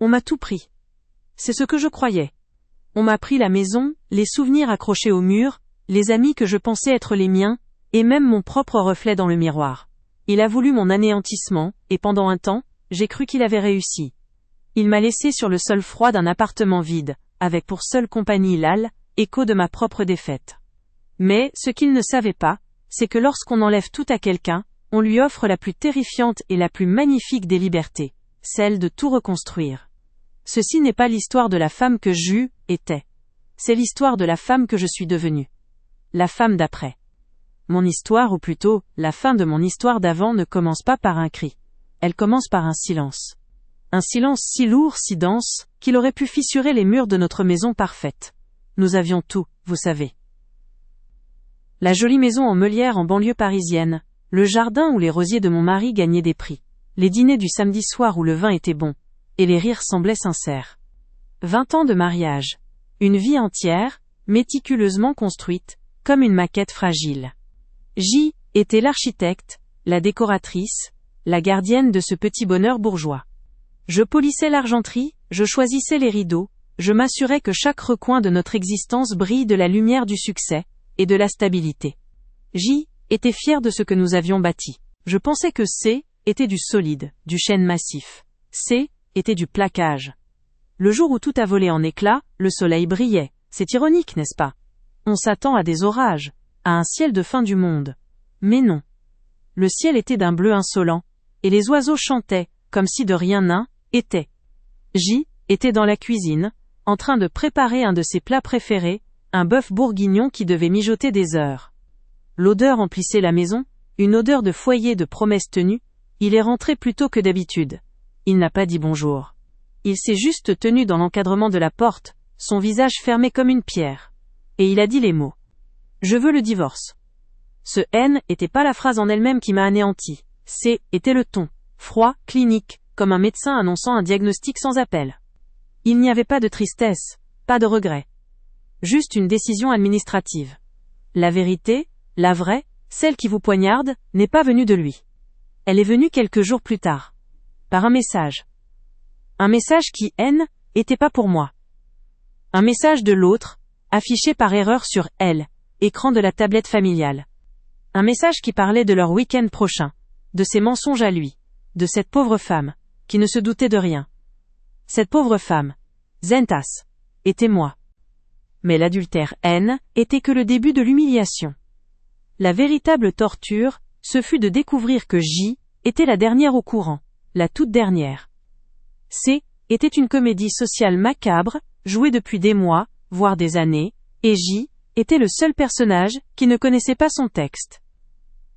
On m'a tout pris. C'est ce que je croyais. On m'a pris la maison, les souvenirs accrochés au mur, les amis que je pensais être les miens, et même mon propre reflet dans le miroir. Il a voulu mon anéantissement, et pendant un temps, j'ai cru qu'il avait réussi. Il m'a laissé sur le sol froid d'un appartement vide, avec pour seule compagnie l'âle, écho de ma propre défaite. Mais, ce qu'il ne savait pas, c'est que lorsqu'on enlève tout à quelqu'un, on lui offre la plus terrifiante et la plus magnifique des libertés, celle de tout reconstruire. Ceci n'est pas l'histoire de la femme que j'eus, était. C'est l'histoire de la femme que je suis devenue. La femme d'après. Mon histoire, ou plutôt, la fin de mon histoire d'avant ne commence pas par un cri. Elle commence par un silence. Un silence si lourd, si dense, qu'il aurait pu fissurer les murs de notre maison parfaite. Nous avions tout, vous savez. La jolie maison en meulière en banlieue parisienne, le jardin où les rosiers de mon mari gagnaient des prix, les dîners du samedi soir où le vin était bon, et les rires semblaient sincères. 20 ans de mariage. Une vie entière, méticuleusement construite, comme une maquette fragile. J était l'architecte, la décoratrice, la gardienne de ce petit bonheur bourgeois. Je polissais l'argenterie, je choisissais les rideaux, je m'assurais que chaque recoin de notre existence brille de la lumière du succès, et de la stabilité. J était fier de ce que nous avions bâti. Je pensais que C était du solide, du chêne massif. C était du plaquage. Le jour où tout a volé en éclats, le soleil brillait. C'est ironique, n'est-ce pas? On s'attend à des orages, à un ciel de fin du monde. Mais non. Le ciel était d'un bleu insolent, et les oiseaux chantaient, comme si de rien n'un était. J était dans la cuisine, en train de préparer un de ses plats préférés, un bœuf bourguignon qui devait mijoter des heures. L'odeur emplissait la maison, une odeur de foyer de promesses tenues. Il est rentré plus tôt que d'habitude. Il n'a pas dit bonjour. Il s'est juste tenu dans l'encadrement de la porte, son visage fermé comme une pierre. Et il a dit les mots. Je veux le divorce. Ce N était pas la phrase en elle-même qui m'a anéanti. C était le ton, froid, clinique, comme un médecin annonçant un diagnostic sans appel. Il n'y avait pas de tristesse, pas de regret. Juste une décision administrative. La vérité, la vraie, celle qui vous poignarde, n'est pas venue de lui. Elle est venue quelques jours plus tard. Par un message. Un message qui, N, était pas pour moi. Un message de l'autre, affiché par erreur sur L, écran de la tablette familiale. Un message qui parlait de leur week-end prochain, de ses mensonges à lui, de cette pauvre femme, qui ne se doutait de rien. Cette pauvre femme, Zentas, était moi. Mais l'adultère N était que le début de l'humiliation. La véritable torture, ce fut de découvrir que J était la dernière au courant, la toute dernière. C était une comédie sociale macabre, jouée depuis des mois, voire des années, et J était le seul personnage qui ne connaissait pas son texte.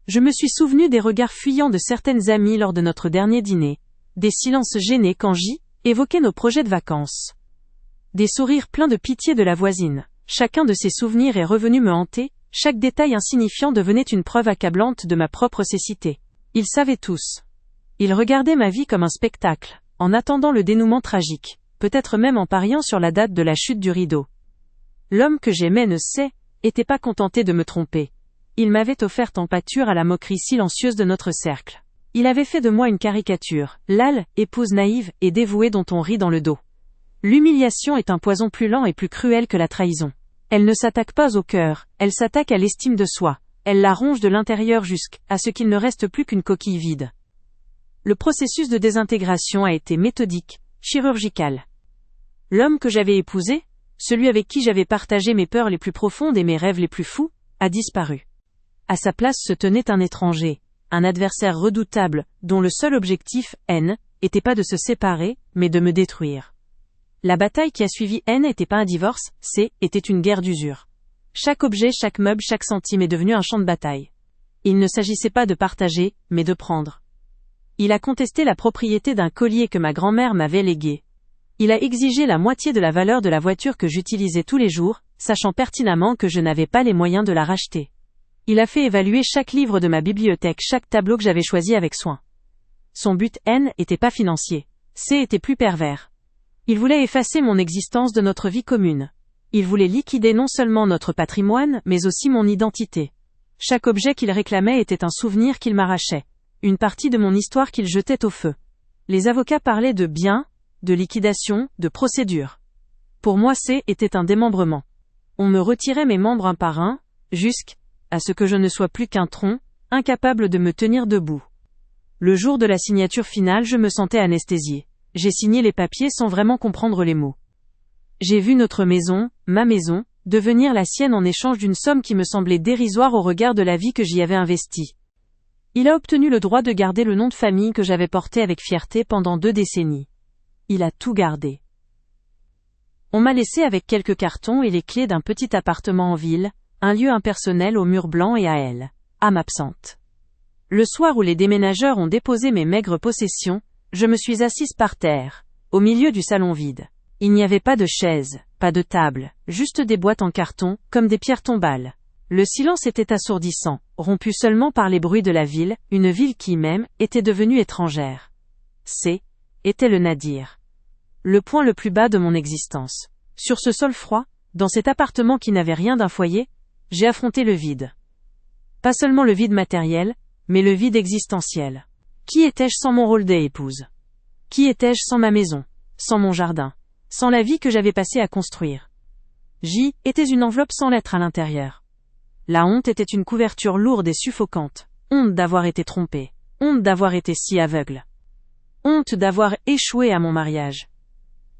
Je me suis souvenu des regards fuyants de certaines amies lors de notre dernier dîner, des silences gênés quand J évoquait nos projets de vacances. Des sourires pleins de pitié de la voisine. Chacun de ces souvenirs est revenu me hanter, chaque détail insignifiant devenait une preuve accablante de ma propre cécité. Ils savaient tous. Ils regardaient ma vie comme un spectacle, en attendant le dénouement tragique, peut-être même en pariant sur la date de la chute du rideau. L'homme que j'aimais était pas contenté de me tromper. Il m'avait offert en pâture à la moquerie silencieuse de notre cercle. Il avait fait de moi une caricature, l'âle, épouse naïve et dévouée dont on rit dans le dos. L'humiliation est un poison plus lent et plus cruel que la trahison. Elle ne s'attaque pas au cœur, elle s'attaque à l'estime de soi. Elle la ronge de l'intérieur jusqu'à ce qu'il ne reste plus qu'une coquille vide. Le processus de désintégration a été méthodique, chirurgical. L'homme que j'avais épousé, celui avec qui j'avais partagé mes peurs les plus profondes et mes rêves les plus fous, a disparu. À sa place se tenait un étranger, un adversaire redoutable, dont le seul objectif, N, était pas de se séparer, mais de me détruire. La bataille qui a suivi N n'était pas un divorce, C était une guerre d'usure. Chaque objet, chaque meuble, chaque centime est devenu un champ de bataille. Il ne s'agissait pas de partager, mais de prendre. Il a contesté la propriété d'un collier que ma grand-mère m'avait légué. Il a exigé la moitié de la valeur de la voiture que j'utilisais tous les jours, sachant pertinemment que je n'avais pas les moyens de la racheter. Il a fait évaluer chaque livre de ma bibliothèque, chaque tableau que j'avais choisi avec soin. Son but N était pas financier. C était plus pervers. Il voulait effacer mon existence de notre vie commune. Il voulait liquider non seulement notre patrimoine, mais aussi mon identité. Chaque objet qu'il réclamait était un souvenir qu'il m'arrachait. Une partie de mon histoire qu'il jetait au feu. Les avocats parlaient de biens, de liquidation, de procédure. Pour moi était un démembrement. On me retirait mes membres un par un, jusqu'à ce que je ne sois plus qu'un tronc, incapable de me tenir debout. Le jour de la signature finale, je me sentais anesthésié. J'ai signé les papiers sans vraiment comprendre les mots. J'ai vu notre maison, ma maison, devenir la sienne en échange d'une somme qui me semblait dérisoire au regard de la vie que j'y avais investie. Il a obtenu le droit de garder le nom de famille que j'avais porté avec fierté pendant 2 décennies. Il a tout gardé. On m'a laissé avec quelques cartons et les clés d'un petit appartement en ville, un lieu impersonnel aux murs blancs et à elle, âme absente. Le soir où les déménageurs ont déposé mes maigres possessions, je me suis assise par terre, au milieu du salon vide. Il n'y avait pas de chaise, pas de table, juste des boîtes en carton, comme des pierres tombales. Le silence était assourdissant, rompu seulement par les bruits de la ville, une ville qui, même, était devenue étrangère. Était le nadir. Le point le plus bas de mon existence. Sur ce sol froid, dans cet appartement qui n'avait rien d'un foyer, j'ai affronté le vide. Pas seulement le vide matériel, mais le vide existentiel. Qui étais-je sans mon rôle d'épouse? Qui étais-je sans ma maison, sans mon jardin, sans la vie que j'avais passée à construire? J'y étais une enveloppe sans lettres à l'intérieur. La honte était une couverture lourde et suffocante. Honte d'avoir été trompée. Honte d'avoir été si aveugle. Honte d'avoir échoué à mon mariage.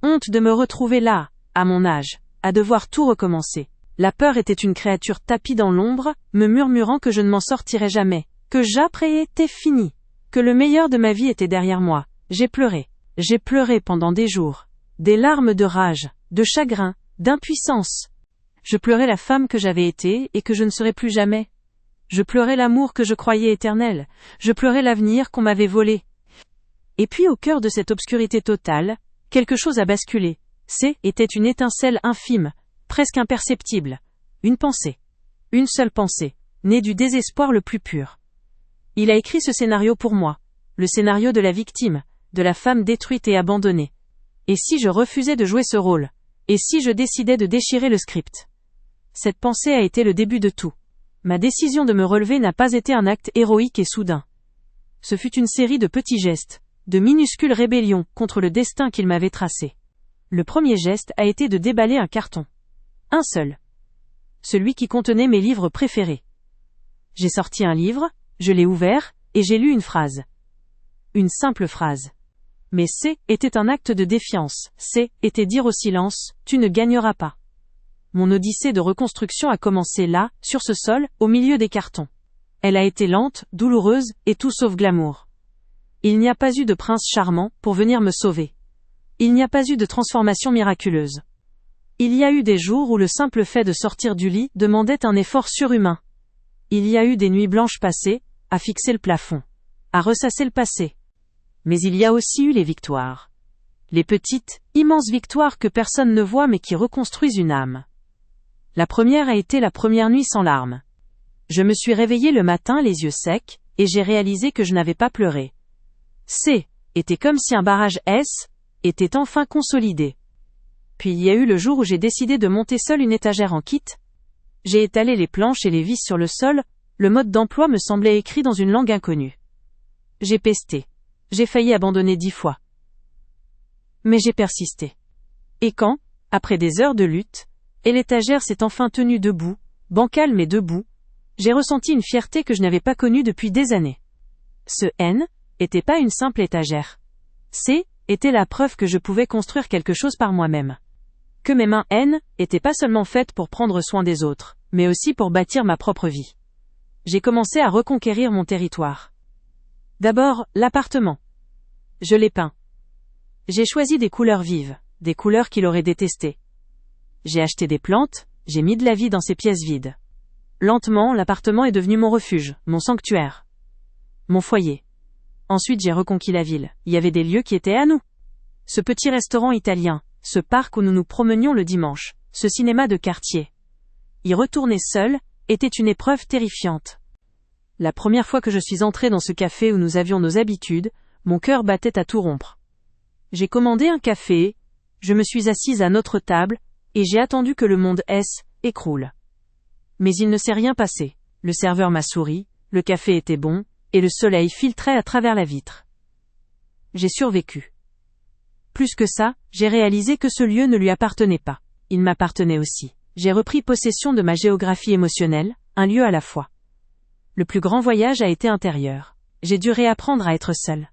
Honte de me retrouver là, à mon âge, à devoir tout recommencer. La peur était une créature tapie dans l'ombre, me murmurant que je ne m'en sortirais jamais, que j'après était fini, que le meilleur de ma vie était derrière moi. J'ai pleuré pendant des jours. Des larmes de rage, de chagrin, d'impuissance. Je pleurais la femme que j'avais été et que je ne serais plus jamais. Je pleurais l'amour que je croyais éternel. Je pleurais l'avenir qu'on m'avait volé. Et puis au cœur de cette obscurité totale, quelque chose a basculé. Était une étincelle infime, presque imperceptible. Une pensée. Une seule pensée, née du désespoir le plus pur. Il a écrit ce scénario pour moi. Le scénario de la victime, de la femme détruite et abandonnée. Et si je refusais de jouer ce rôle? Et si je décidais de déchirer le script? Cette pensée a été le début de tout. Ma décision de me relever n'a pas été un acte héroïque et soudain. Ce fut une série de petits gestes, de minuscules rébellions contre le destin qu'il m'avait tracé. Le premier geste a été de déballer un carton. Un seul. Celui qui contenait mes livres préférés. J'ai sorti un livre, je l'ai ouvert, et j'ai lu une phrase. Une simple phrase. Mais était un acte de défiance. Était dire au silence, tu ne gagneras pas. Mon odyssée de reconstruction a commencé là, sur ce sol, au milieu des cartons. Elle a été lente, douloureuse, et tout sauf glamour. Il n'y a pas eu de prince charmant pour venir me sauver. Il n'y a pas eu de transformation miraculeuse. Il y a eu des jours où le simple fait de sortir du lit demandait un effort surhumain. Il y a eu des nuits blanches passées, à fixer le plafond, à ressasser le passé. Mais il y a aussi eu les victoires. Les petites, immenses victoires que personne ne voit mais qui reconstruisent une âme. La première a été la première nuit sans larmes. Je me suis réveillé le matin les yeux secs, et j'ai réalisé que je n'avais pas pleuré. Était comme si un barrage était enfin consolidé. Puis il y a eu le jour où j'ai décidé de monter seul une étagère en kit. J'ai étalé les planches et les vis sur le sol, le mode d'emploi me semblait écrit dans une langue inconnue. J'ai pesté. J'ai failli abandonner 10 fois. Mais j'ai persisté. Et quand, après des heures de lutte, et l'étagère s'est enfin tenue debout, bancale mais debout, j'ai ressenti une fierté que je n'avais pas connue depuis des années. Ce était pas une simple étagère. Était la preuve que je pouvais construire quelque chose par moi-même. Que mes mains étaient pas seulement faites pour prendre soin des autres, mais aussi pour bâtir ma propre vie. J'ai commencé à reconquérir mon territoire. D'abord, l'appartement. Je l'ai peint. J'ai choisi des couleurs vives, des couleurs qu'il aurait détestées. J'ai acheté des plantes, j'ai mis de la vie dans ces pièces vides. Lentement, l'appartement est devenu mon refuge, mon sanctuaire. Mon foyer. Ensuite j'ai reconquis la ville, il y avait des lieux qui étaient à nous. Ce petit restaurant italien, ce parc où nous nous promenions le dimanche, ce cinéma de quartier. Y retourner seul, était une épreuve terrifiante. La première fois que je suis entré dans ce café où nous avions nos habitudes, mon cœur battait à tout rompre. J'ai commandé un café, je me suis assise à notre table, et j'ai attendu que le monde écroule. Mais il ne s'est rien passé. Le serveur m'a souri, le café était bon, et le soleil filtrait à travers la vitre. J'ai survécu. Plus que ça, j'ai réalisé que ce lieu ne lui appartenait pas. Il m'appartenait aussi. J'ai repris possession de ma géographie émotionnelle, un lieu à la fois. Le plus grand voyage a été intérieur. J'ai dû réapprendre à être seule.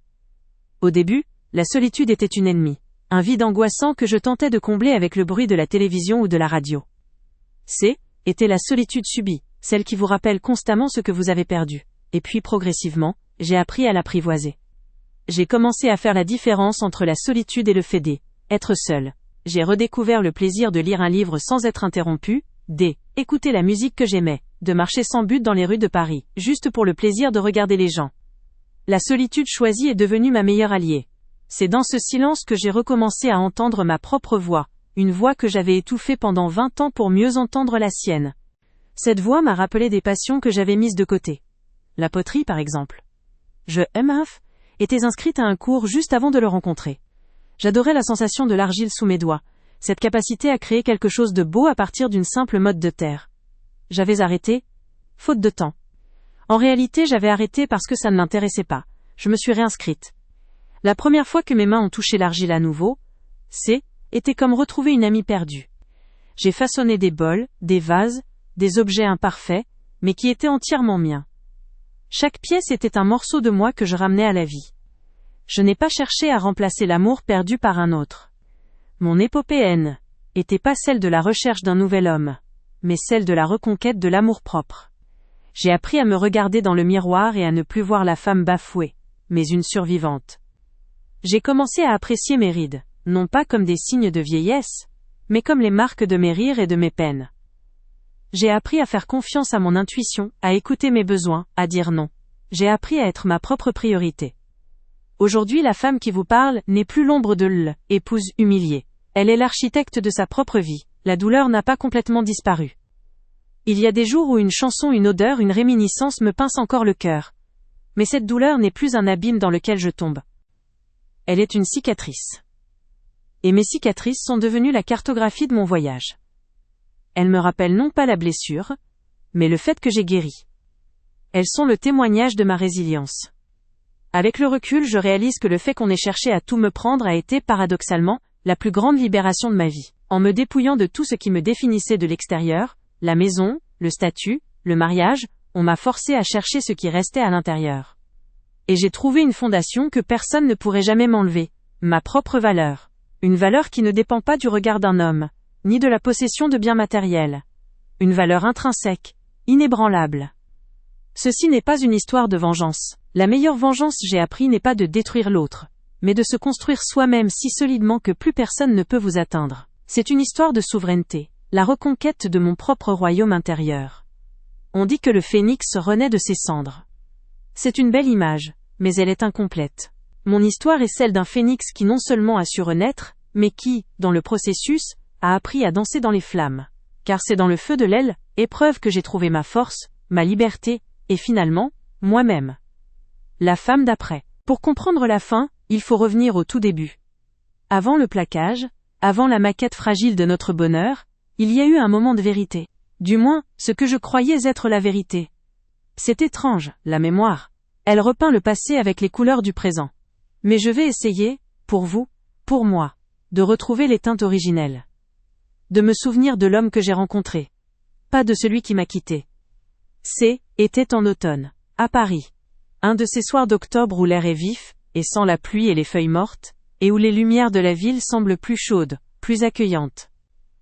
Au début, la solitude était une ennemie, un vide angoissant que je tentais de combler avec le bruit de la télévision ou de la radio. Était la solitude subie, celle qui vous rappelle constamment ce que vous avez perdu. Et puis progressivement, j'ai appris à l'apprivoiser. J'ai commencé à faire la différence entre la solitude et le fait d'être seul. J'ai redécouvert le plaisir de lire un livre sans être interrompu, d'écouter la musique que j'aimais, de marcher sans but dans les rues de Paris, juste pour le plaisir de regarder les gens. La solitude choisie est devenue ma meilleure alliée. C'est dans ce silence que j'ai recommencé à entendre ma propre voix, une voix que j'avais étouffée pendant 20 ans pour mieux entendre la sienne. Cette voix m'a rappelé des passions que j'avais mises de côté. La poterie par exemple. Étais inscrite à un cours juste avant de le rencontrer. J'adorais la sensation de l'argile sous mes doigts, cette capacité à créer quelque chose de beau à partir d'une simple motte de terre. J'avais arrêté, faute de temps. En réalité, j'avais arrêté parce que ça ne m'intéressait pas. Je me suis réinscrite. La première fois que mes mains ont touché l'argile à nouveau, était comme retrouver une amie perdue. J'ai façonné des bols, des vases, des objets imparfaits, mais qui étaient entièrement miens. Chaque pièce était un morceau de moi que je ramenais à la vie. Je n'ai pas cherché à remplacer l'amour perdu par un autre. Mon épopée n'était pas celle de la recherche d'un nouvel homme, mais celle de la reconquête de l'amour-propre. J'ai appris à me regarder dans le miroir et à ne plus voir la femme bafouée, mais une survivante. J'ai commencé à apprécier mes rides, non pas comme des signes de vieillesse, mais comme les marques de mes rires et de mes peines. J'ai appris à faire confiance à mon intuition, à écouter mes besoins, à dire non. J'ai appris à être ma propre priorité. Aujourd'hui, la femme qui vous parle n'est plus l'ombre de l'épouse humiliée. Elle est l'architecte de sa propre vie. La douleur n'a pas complètement disparu. Il y a des jours où une chanson, une odeur, une réminiscence me pince encore le cœur. Mais cette douleur n'est plus un abîme dans lequel je tombe. Elle est une cicatrice. Et mes cicatrices sont devenues la cartographie de mon voyage. Elles me rappellent non pas la blessure, mais le fait que j'ai guéri. Elles sont le témoignage de ma résilience. Avec le recul, je réalise que le fait qu'on ait cherché à tout me prendre a été, paradoxalement, la plus grande libération de ma vie. En me dépouillant de tout ce qui me définissait de l'extérieur, la maison, le statut, le mariage, on m'a forcé à chercher ce qui restait à l'intérieur. Et j'ai trouvé une fondation que personne ne pourrait jamais m'enlever, ma propre valeur. Une valeur qui ne dépend pas du regard d'un homme, ni de la possession de biens matériels. Une valeur intrinsèque, inébranlable. Ceci n'est pas une histoire de vengeance. La meilleure vengeance, j'ai appris, n'est pas de détruire l'autre, mais de se construire soi-même si solidement que plus personne ne peut vous atteindre. C'est une histoire de souveraineté, la reconquête de mon propre royaume intérieur. On dit que le phénix renaît de ses cendres. C'est une belle image, mais elle est incomplète. Mon histoire est celle d'un phénix qui non seulement a su renaître, mais qui, dans le processus, a appris à danser dans les flammes. Car c'est dans le feu de l'épreuve que j'ai trouvé ma force, ma liberté, et finalement, moi-même. La femme d'après. Pour comprendre la fin, il faut revenir au tout début. Avant le plaquage, avant la maquette fragile de notre bonheur, il y a eu un moment de vérité. Du moins, ce que je croyais être la vérité. C'est étrange, la mémoire. Elle repeint le passé avec les couleurs du présent. Mais je vais essayer, pour vous, pour moi, de retrouver les teintes originelles. De me souvenir de l'homme que j'ai rencontré. Pas de celui qui m'a quitté. Était en automne, à Paris. Un de ces soirs d'octobre où l'air est vif, et sans la pluie et les feuilles mortes, et où les lumières de la ville semblent plus chaudes, plus accueillantes.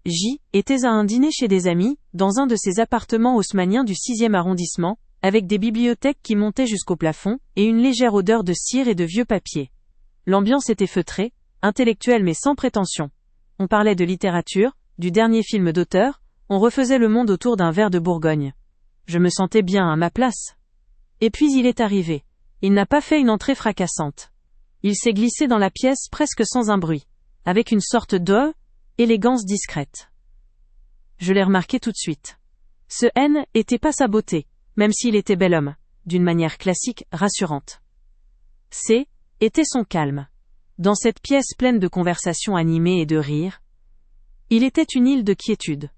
J'étais à un dîner chez des amis, dans un de ces appartements haussmanniens du 6e arrondissement, avec des bibliothèques qui montaient jusqu'au plafond, et une légère odeur de cire et de vieux papier. L'ambiance était feutrée, intellectuelle mais sans prétention. On parlait de littérature, du dernier film d'auteur, on refaisait le monde autour d'un verre de Bourgogne. Je me sentais bien à ma place. Et puis il est arrivé. Il n'a pas fait une entrée fracassante. Il s'est glissé dans la pièce presque sans un bruit, avec une sorte d'élégance discrète. Je l'ai remarqué tout de suite. Ce était pas sa beauté, même s'il était bel homme, d'une manière classique, rassurante. Était son calme. Dans cette pièce pleine de conversations animées et de rires, il était une île de quiétude.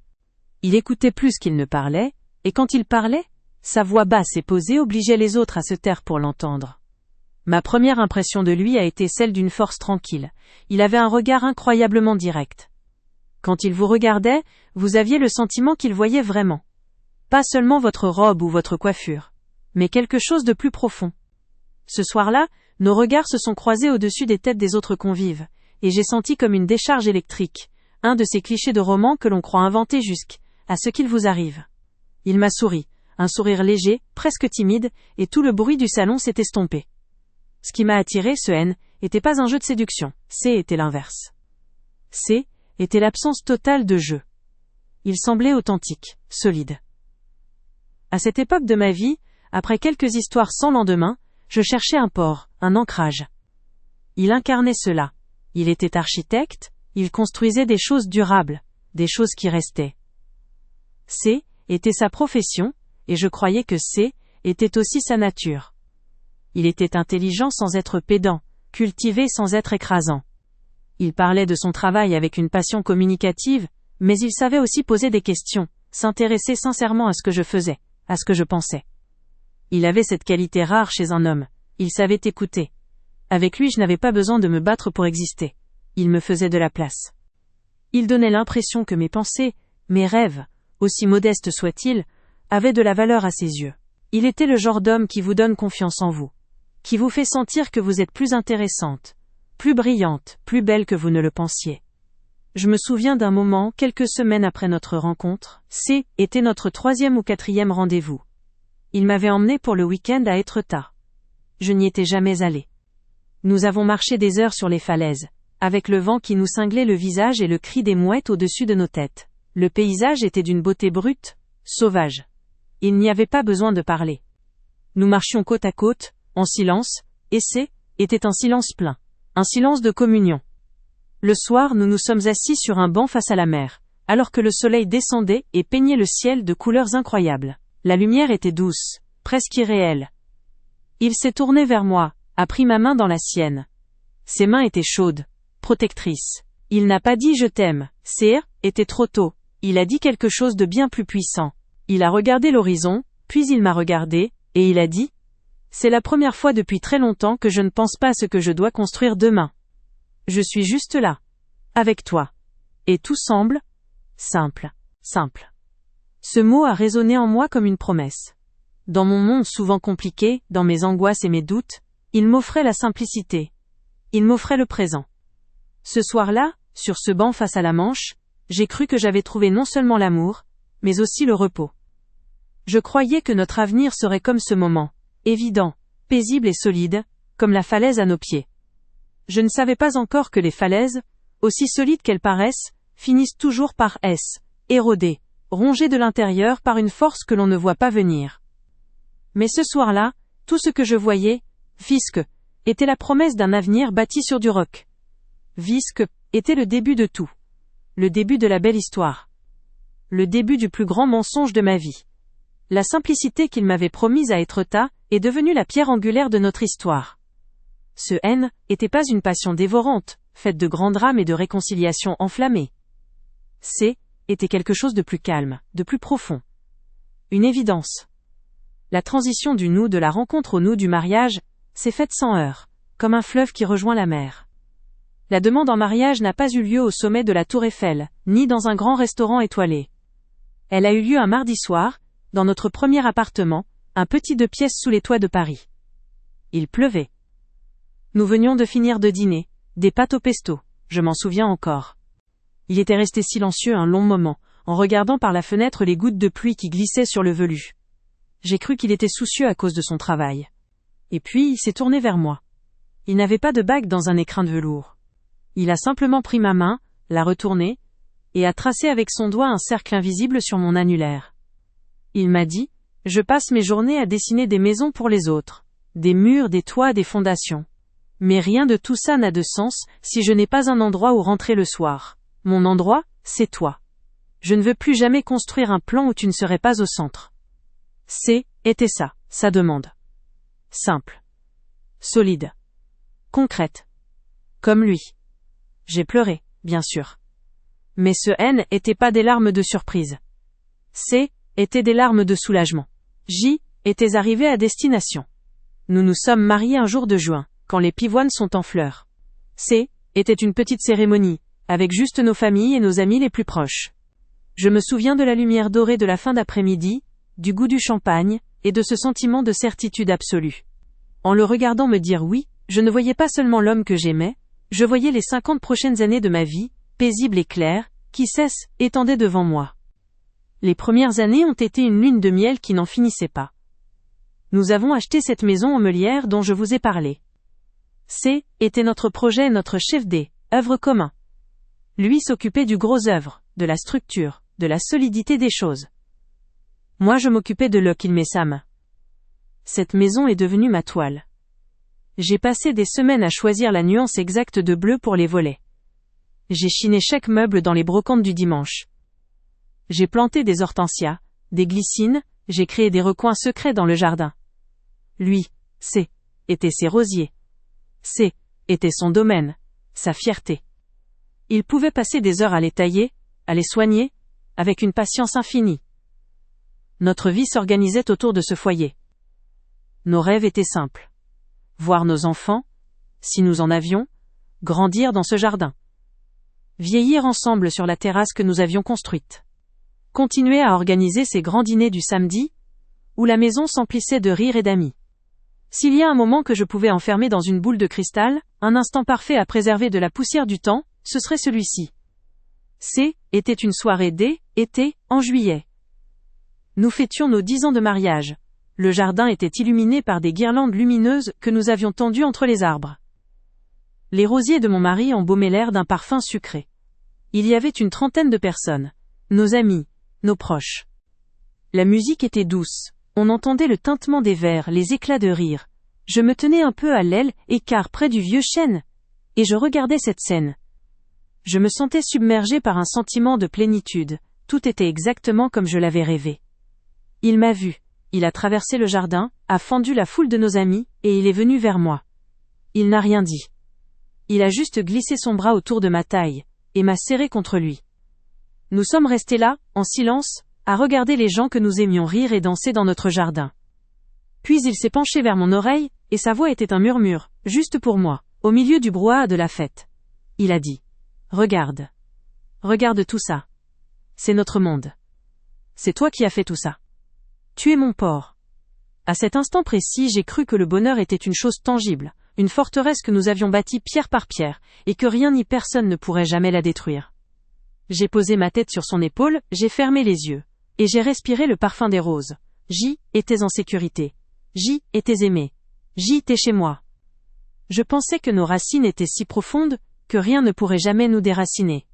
Il écoutait plus qu'il ne parlait, et quand il parlait, sa voix basse et posée obligeait les autres à se taire pour l'entendre. Ma première impression de lui a été celle d'une force tranquille. Il avait un regard incroyablement direct. Quand il vous regardait, vous aviez le sentiment qu'il voyait vraiment. Pas seulement votre robe ou votre coiffure, mais quelque chose de plus profond. Ce soir-là, nos regards se sont croisés au-dessus des têtes des autres convives, et j'ai senti comme une décharge électrique, un de ces clichés de romans que l'on croit inventer jusqu'à ce qu'il vous arrive. Il m'a souri, un sourire léger, presque timide, et tout le bruit du salon s'est estompé. Ce qui m'a attiré, ce N, était pas un jeu de séduction, C était l'inverse. C était l'absence totale de jeu. Il semblait authentique, solide. À cette époque de ma vie, après quelques histoires sans lendemain, je cherchais un port, un ancrage. Il incarnait cela. Il était architecte, il construisait des choses durables, des choses qui restaient. C était sa profession, et je croyais que C était aussi sa nature. Il était intelligent sans être pédant, cultivé sans être écrasant. Il parlait de son travail avec une passion communicative, mais il savait aussi poser des questions, s'intéresser sincèrement à ce que je faisais, à ce que je pensais. Il avait cette qualité rare chez un homme, il savait écouter. Avec lui, je n'avais pas besoin de me battre pour exister. Il me faisait de la place. Il donnait l'impression que mes pensées, mes rêves, aussi modestes soient-ils, avaient de la valeur à ses yeux. Il était le genre d'homme qui vous donne confiance en vous, qui vous fait sentir que vous êtes plus intéressante, plus brillante, plus belle que vous ne le pensiez. Je me souviens d'un moment, quelques semaines après notre rencontre, C était notre 3e ou 4e rendez-vous. Il m'avait emmené pour le week-end à Étretat. Je n'y étais jamais allé. Nous avons marché des heures sur les falaises, avec le vent qui nous cinglait le visage et le cri des mouettes au-dessus de nos têtes. Le paysage était d'une beauté brute, sauvage. Il n'y avait pas besoin de parler. Nous marchions côte à côte, en silence, et C était un silence plein, un silence de communion. Le soir, nous nous sommes assis sur un banc face à la mer, alors que le soleil descendait et peignait le ciel de couleurs incroyables. La lumière était douce, presque irréelle. Il s'est tourné vers moi, a pris ma main dans la sienne. Ses mains étaient chaudes, protectrices. Il n'a pas dit « je t'aime », C était trop tôt. Il a dit quelque chose de bien plus puissant. Il a regardé l'horizon, puis il m'a regardé, et il a dit « c'est la première fois depuis très longtemps que je ne pense pas à ce que je dois construire demain. Je suis juste là, avec toi. Et tout semble simple, simple. » Ce mot a résonné en moi comme une promesse. Dans mon monde souvent compliqué, dans mes angoisses et mes doutes, il m'offrait la simplicité. Il m'offrait le présent. Ce soir-là, sur ce banc face à la Manche, j'ai cru que j'avais trouvé non seulement l'amour, mais aussi le repos. Je croyais que notre avenir serait comme ce moment, évident, paisible et solide, comme la falaise à nos pieds. Je ne savais pas encore que les falaises, aussi solides qu'elles paraissent, finissent toujours par éroder, rongées de l'intérieur par une force que l'on ne voit pas venir. Mais ce soir-là, tout ce que je voyais, Visque, était la promesse d'un avenir bâti sur du roc. Visque était le début de tout. Le début de la belle histoire. Le début du plus grand mensonge de ma vie. La simplicité qu'il m'avait promise à Étretat est devenue la pierre angulaire de notre histoire. Ce N était pas une passion dévorante, faite de grands drames et de réconciliations enflammées. C était quelque chose de plus calme, de plus profond. Une évidence. La transition du nous de la rencontre au nous du mariage s'est faite sans heurts, comme un fleuve qui rejoint la mer. La demande en mariage n'a pas eu lieu au sommet de la Tour Eiffel, ni dans un grand restaurant étoilé. Elle a eu lieu un mardi soir, dans notre premier appartement, un petit 2 pièces sous les toits de Paris. Il pleuvait. Nous venions de finir de dîner, des pâtes au pesto, je m'en souviens encore. Il était resté silencieux un long moment, en regardant par la fenêtre les gouttes de pluie qui glissaient sur le velu. J'ai cru qu'il était soucieux à cause de son travail. Et puis, il s'est tourné vers moi. Il n'avait pas de bague dans un écrin de velours. Il a simplement pris ma main, l'a retournée, et a tracé avec son doigt un cercle invisible sur mon annulaire. Il m'a dit, « Je passe mes journées à dessiner des maisons pour les autres, des murs, des toits, des fondations. Mais rien de tout ça n'a de sens si je n'ai pas un endroit où rentrer le soir. Mon endroit, c'est toi. Je ne veux plus jamais construire un plan où tu ne serais pas au centre. » Était ça, sa demande. Simple. Solide. Concrète. Comme lui. J'ai pleuré, bien sûr. Mais ce N était pas des larmes de surprise. C étaient des larmes de soulagement. J étais arrivé à destination. Nous nous sommes mariés un jour de juin, quand les pivoines sont en fleurs. Était une petite cérémonie, avec juste nos familles et nos amis les plus proches. Je me souviens de la lumière dorée de la fin d'après-midi, du goût du champagne, et de ce sentiment de certitude absolue. En le regardant me dire oui, je ne voyais pas seulement l'homme que j'aimais, je voyais les 50 prochaines années de ma vie, paisibles et claires, qui étendaient devant moi. Les premières années ont été une lune de miel qui n'en finissait pas. Nous avons acheté cette maison en Meulière dont je vous ai parlé. Était notre projet et notre chef d'œuvre commun. Lui s'occupait du gros œuvre, de la structure, de la solidité des choses. Moi je m'occupais de qu'il met sa main. Cette maison est devenue ma toile. J'ai passé des semaines à choisir la nuance exacte de bleu pour les volets. J'ai chiné chaque meuble dans les brocantes du dimanche. J'ai planté des hortensias, des glycines, j'ai créé des recoins secrets dans le jardin. Lui, était ses rosiers. Était son domaine, sa fierté. Il pouvait passer des heures à les tailler, à les soigner, avec une patience infinie. Notre vie s'organisait autour de ce foyer. Nos rêves étaient simples. Voir nos enfants, si nous en avions, grandir dans ce jardin. Vieillir ensemble sur la terrasse que nous avions construite. Continuer à organiser ces grands dîners du samedi, où la maison s'emplissait de rires et d'amis. S'il y a un moment que je pouvais enfermer dans une boule de cristal, un instant parfait à préserver de la poussière du temps, ce serait celui-ci. Était une soirée d'été, en juillet. Nous fêtions nos 10 ans de mariage. Le jardin était illuminé par des guirlandes lumineuses que nous avions tendues entre les arbres. Les rosiers de mon mari embaumaient l'air d'un parfum sucré. Il y avait une 30aine de personnes. Nos amis, nos proches. La musique était douce. On entendait le tintement des verres, les éclats de rire. Je me tenais un peu à l'aile, écart près du vieux chêne. Et je regardais cette scène. Je me sentais submergé par un sentiment de plénitude. Tout était exactement comme je l'avais rêvé. Il m'a vu. Il a traversé le jardin, a fendu la foule de nos amis, et il est venu vers moi. Il n'a rien dit. Il a juste glissé son bras autour de ma taille, et m'a serré contre lui. Nous sommes restés là, en silence, à regarder les gens que nous aimions rire et danser dans notre jardin. Puis il s'est penché vers mon oreille, et sa voix était un murmure, juste pour moi, au milieu du brouhaha de la fête. Il a dit. Regarde. Regarde tout ça. C'est notre monde. C'est toi qui as fait tout ça. Tu es mon port. À cet instant précis, j'ai cru que le bonheur était une chose tangible, une forteresse que nous avions bâtie pierre par pierre, et que rien ni personne ne pourrait jamais la détruire. J'ai posé ma tête sur son épaule, j'ai fermé les yeux, et j'ai respiré le parfum des roses. Étais en sécurité. Étais aimé. T'es chez moi. Je pensais que nos racines étaient si profondes, que rien ne pourrait jamais nous déraciner.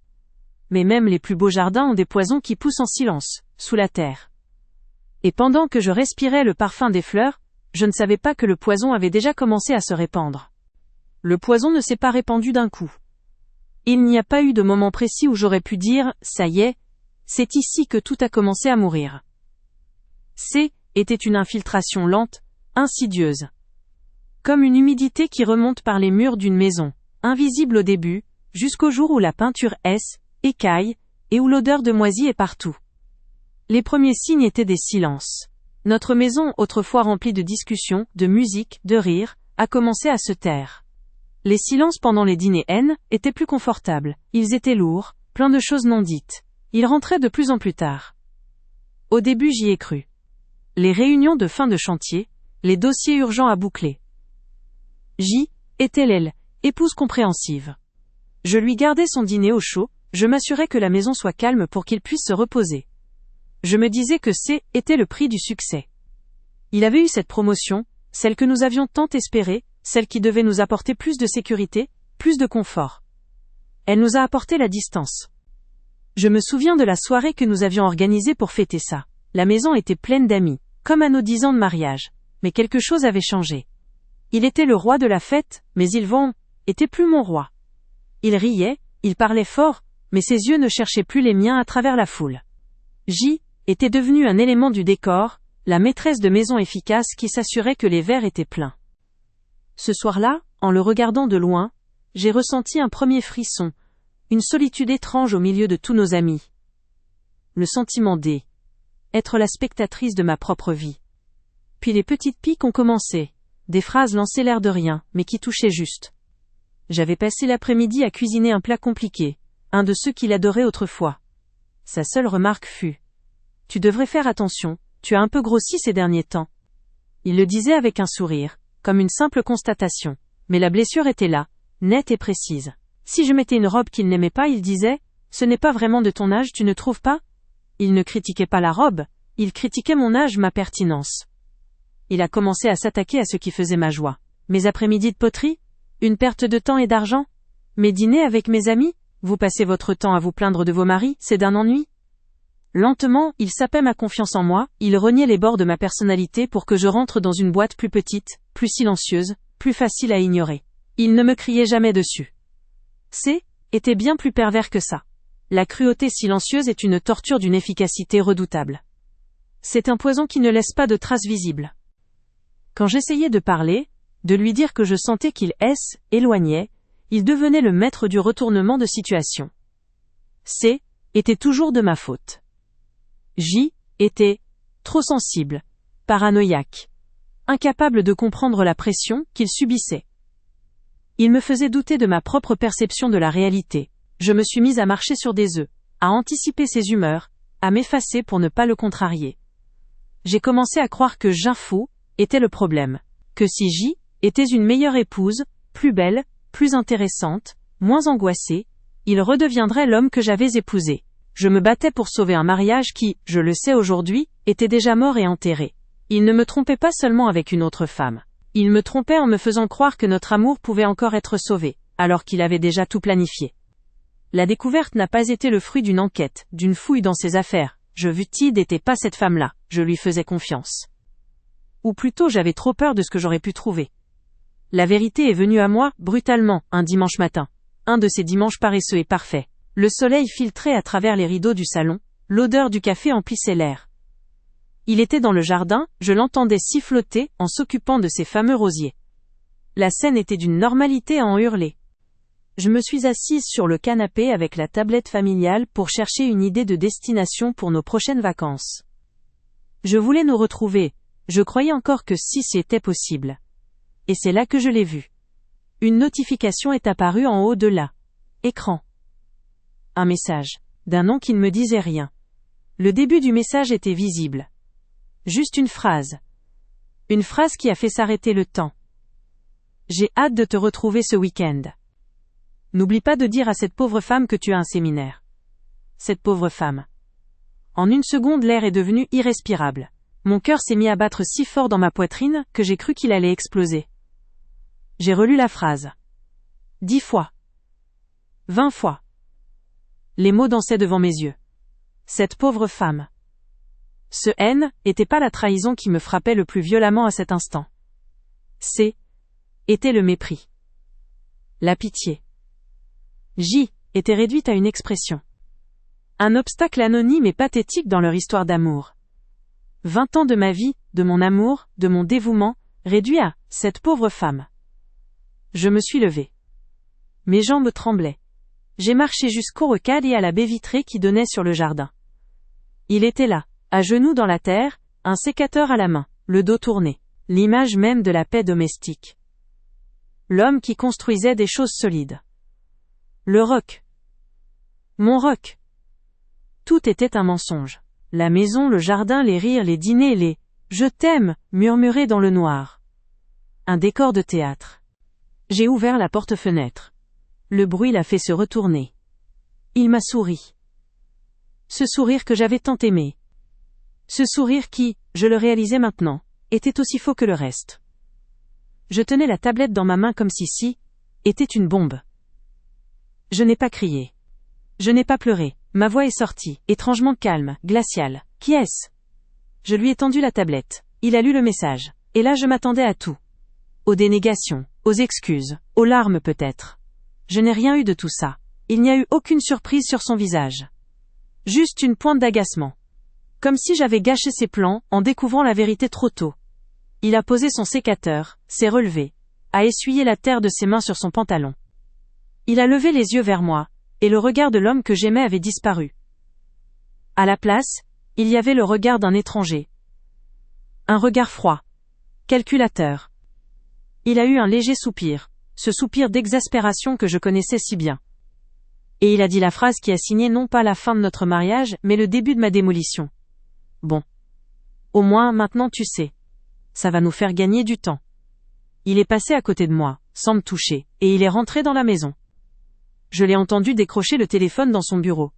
Mais même les plus beaux jardins ont des poisons qui poussent en silence, sous la terre. Et pendant que je respirais le parfum des fleurs, je ne savais pas que le poison avait déjà commencé à se répandre. Le poison ne s'est pas répandu d'un coup. Il n'y a pas eu de moment précis où j'aurais pu dire, ça y est, c'est ici que tout a commencé à mourir. Était une infiltration lente, insidieuse. Comme une humidité qui remonte par les murs d'une maison, invisible au début, jusqu'au jour où la peinture écaille, et où l'odeur de moisi est partout. Les premiers signes étaient des silences. Notre maison, autrefois remplie de discussions, de musique, de rires, a commencé à se taire. Les silences pendant les dîners étaient plus confortables, ils étaient lourds, pleins de choses non dites. Ils rentraient de plus en plus tard. Au début j'y ai cru. Les réunions de fin de chantier, les dossiers urgents à boucler. Était l'aile, épouse compréhensive. Je lui gardais son dîner au chaud, je m'assurais que la maison soit calme pour qu'il puisse se reposer. Je me disais que était le prix du succès. Il avait eu cette promotion, celle que nous avions tant espérée, celle qui devait nous apporter plus de sécurité, plus de confort. Elle nous a apporté la distance. Je me souviens de la soirée que nous avions organisée pour fêter ça. La maison était pleine d'amis, comme à nos 10 ans de mariage. Mais quelque chose avait changé. Il était le roi de la fête, mais était plus mon roi. Il riait, il parlait fort, mais ses yeux ne cherchaient plus les miens à travers la foule. Était devenue un élément du décor, la maîtresse de maison efficace qui s'assurait que les verres étaient pleins. Ce soir-là, en le regardant de loin, j'ai ressenti un premier frisson, une solitude étrange au milieu de tous nos amis. Le sentiment d'être la spectatrice de ma propre vie. Puis les petites piques ont commencé. Des phrases lancées l'air de rien, mais qui touchaient juste. J'avais passé l'après-midi à cuisiner un plat compliqué, un de ceux qu'il adorait autrefois. Sa seule remarque fut: « Tu devrais faire attention, tu as un peu grossi ces derniers temps. » Il le disait avec un sourire, comme une simple constatation. Mais la blessure était là, nette et précise. Si je mettais une robe qu'il n'aimait pas, il disait: « Ce n'est pas vraiment de ton âge, tu ne trouves pas ?» Il ne critiquait pas la robe, il critiquait mon âge, ma pertinence. Il a commencé à s'attaquer à ce qui faisait ma joie. Mes après-midi de poterie? Une perte de temps et d'argent? Mes dîners avec mes amis? Vous passez votre temps à vous plaindre de vos maris, c'est d'un ennui? Lentement, il sapait ma confiance en moi, il reniait les bords de ma personnalité pour que je rentre dans une boîte plus petite, plus silencieuse, plus facile à ignorer. Il ne me criait jamais dessus. Était bien plus pervers que ça. La cruauté silencieuse est une torture d'une efficacité redoutable. C'est un poison qui ne laisse pas de traces visibles. Quand j'essayais de parler, de lui dire que je sentais qu'il s'éloignait, il devenait le maître du retournement de situation. Était toujours de ma faute. Était trop sensible, paranoïaque, incapable de comprendre la pression qu'il subissait. Il me faisait douter de ma propre perception de la réalité. Je me suis mise à marcher sur des œufs, à anticiper ses humeurs, à m'effacer pour ne pas le contrarier. J'ai commencé à croire que Fou était le problème, que si était une meilleure épouse, plus belle, plus intéressante, moins angoissée, il redeviendrait l'homme que j'avais épousé. Je me battais pour sauver un mariage qui, je le sais aujourd'hui, était déjà mort et enterré. Il ne me trompait pas seulement avec une autre femme. Il me trompait en me faisant croire que notre amour pouvait encore être sauvé, alors qu'il avait déjà tout planifié. La découverte n'a pas été le fruit d'une enquête, d'une fouille dans ses affaires. Tid n'était pas cette femme-là, je lui faisais confiance. Ou plutôt j'avais trop peur de ce que j'aurais pu trouver. La vérité est venue à moi, brutalement, un dimanche matin. Un de ces dimanches paresseux et parfaits. Le soleil filtrait à travers les rideaux du salon, l'odeur du café emplissait l'air. Il était dans le jardin, je l'entendais siffloter en s'occupant de ces fameux rosiers. La scène était d'une normalité à en hurler. Je me suis assise sur le canapé avec la tablette familiale pour chercher une idée de destination pour nos prochaines vacances. Je voulais nous retrouver, je croyais encore que c'était possible. Et c'est là que je l'ai vu. Une notification est apparue en haut de l'écran. Un message, d'un nom qui ne me disait rien. Le début du message était visible. Juste une phrase. Une phrase qui a fait s'arrêter le temps. J'ai hâte de te retrouver ce week-end. N'oublie pas de dire à cette pauvre femme que tu as un séminaire. Cette pauvre femme. En une seconde, l'air est devenu irrespirable. Mon cœur s'est mis à battre si fort dans ma poitrine que j'ai cru qu'il allait exploser. J'ai relu la phrase. 10 fois. 20 fois. Les mots dansaient devant mes yeux. Cette pauvre femme. Ce était pas la trahison qui me frappait le plus violemment à cet instant. Était le mépris. La pitié. Était réduite à une expression. Un obstacle anonyme et pathétique dans leur histoire d'amour. 20 ans de ma vie, de mon amour, de mon dévouement, réduit à cette pauvre femme. Je me suis levée. Mes jambes tremblaient. J'ai marché jusqu'au rocade et à la baie vitrée qui donnait sur le jardin. Il était là, à genoux dans la terre, un sécateur à la main, le dos tourné, l'image même de la paix domestique. L'homme qui construisait des choses solides. Le roc. Mon roc. Tout était un mensonge. La maison, le jardin, les rires, les dîners, les « je t'aime » murmurés dans le noir. Un décor de théâtre. J'ai ouvert la porte-fenêtre. Le bruit l'a fait se retourner. Il m'a souri. Ce sourire que j'avais tant aimé. Ce sourire qui, je le réalisais maintenant, était aussi faux que le reste. Je tenais la tablette dans ma main comme si était une bombe. Je n'ai pas crié. Je n'ai pas pleuré. Ma voix est sortie, étrangement calme, glaciale. Qui est-ce? Je lui ai tendu la tablette. Il a lu le message. Et là je m'attendais à tout. Aux dénégations, aux excuses, aux larmes peut-être. Je n'ai rien eu de tout ça. Il n'y a eu aucune surprise sur son visage. Juste une pointe d'agacement. Comme si j'avais gâché ses plans en découvrant la vérité trop tôt. Il a posé son sécateur, s'est relevé, a essuyé la terre de ses mains sur son pantalon. Il a levé les yeux vers moi, et le regard de l'homme que j'aimais avait disparu. À la place, il y avait le regard d'un étranger. Un regard froid, calculateur, Il a eu un léger soupir, ce soupir d'exaspération que je connaissais si bien. Et il a dit la phrase qui a signé non pas la fin de notre mariage, mais le début de ma démolition. Bon. Au moins, maintenant tu sais. Ça va nous faire gagner du temps. Il est passé à côté de moi, sans me toucher, et il est rentré dans la maison. Je l'ai entendu décrocher le téléphone dans son bureau.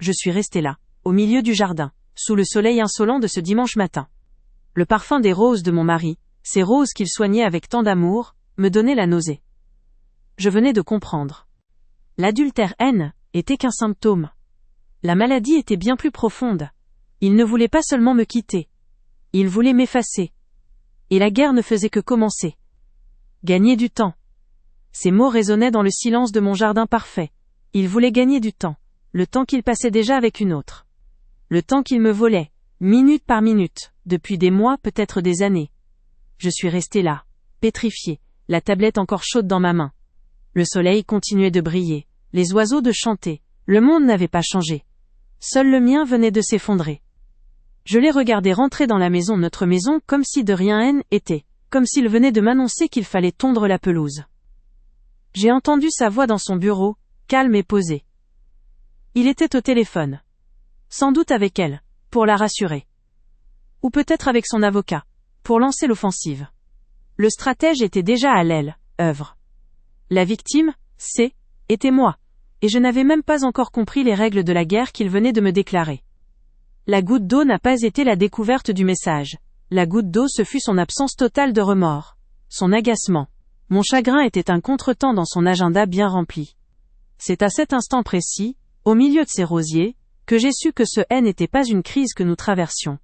Je suis resté là, au milieu du jardin, sous le soleil insolent de ce dimanche matin. Le parfum des roses de mon mari, ces roses qu'il soignait avec tant d'amour, me donnait la nausée. Je venais de comprendre. L'adultère-haine était qu'un symptôme. La maladie était bien plus profonde. Il ne voulait pas seulement me quitter. Il voulait m'effacer. Et la guerre ne faisait que commencer. Gagner du temps. Ces mots résonnaient dans le silence de mon jardin parfait. Il voulait gagner du temps. Le temps qu'il passait déjà avec une autre. Le temps qu'il me volait, minute par minute, depuis des mois, peut-être des années. Je suis resté là, pétrifié, la tablette encore chaude dans ma main. Le soleil continuait de briller, les oiseaux de chanter, le monde n'avait pas changé. Seul le mien venait de s'effondrer. Je l'ai regardé rentrer dans la maison, notre maison, comme si de rien n'était, comme s'il venait de m'annoncer qu'il fallait tondre la pelouse. J'ai entendu sa voix dans son bureau, calme et posée. Il était au téléphone. Sans doute avec elle, pour la rassurer. Ou peut-être avec son avocat, pour lancer l'offensive. Le stratège était déjà à l'aile, œuvre. La victime, était moi, et je n'avais même pas encore compris les règles de la guerre qu'il venait de me déclarer. La goutte d'eau n'a pas été la découverte du message. La goutte d'eau, ce fut son absence totale de remords. Son agacement. Mon chagrin était un contretemps dans son agenda bien rempli. C'est à cet instant précis, au milieu de ces rosiers, que j'ai su que ce N n'était pas une crise que nous traversions.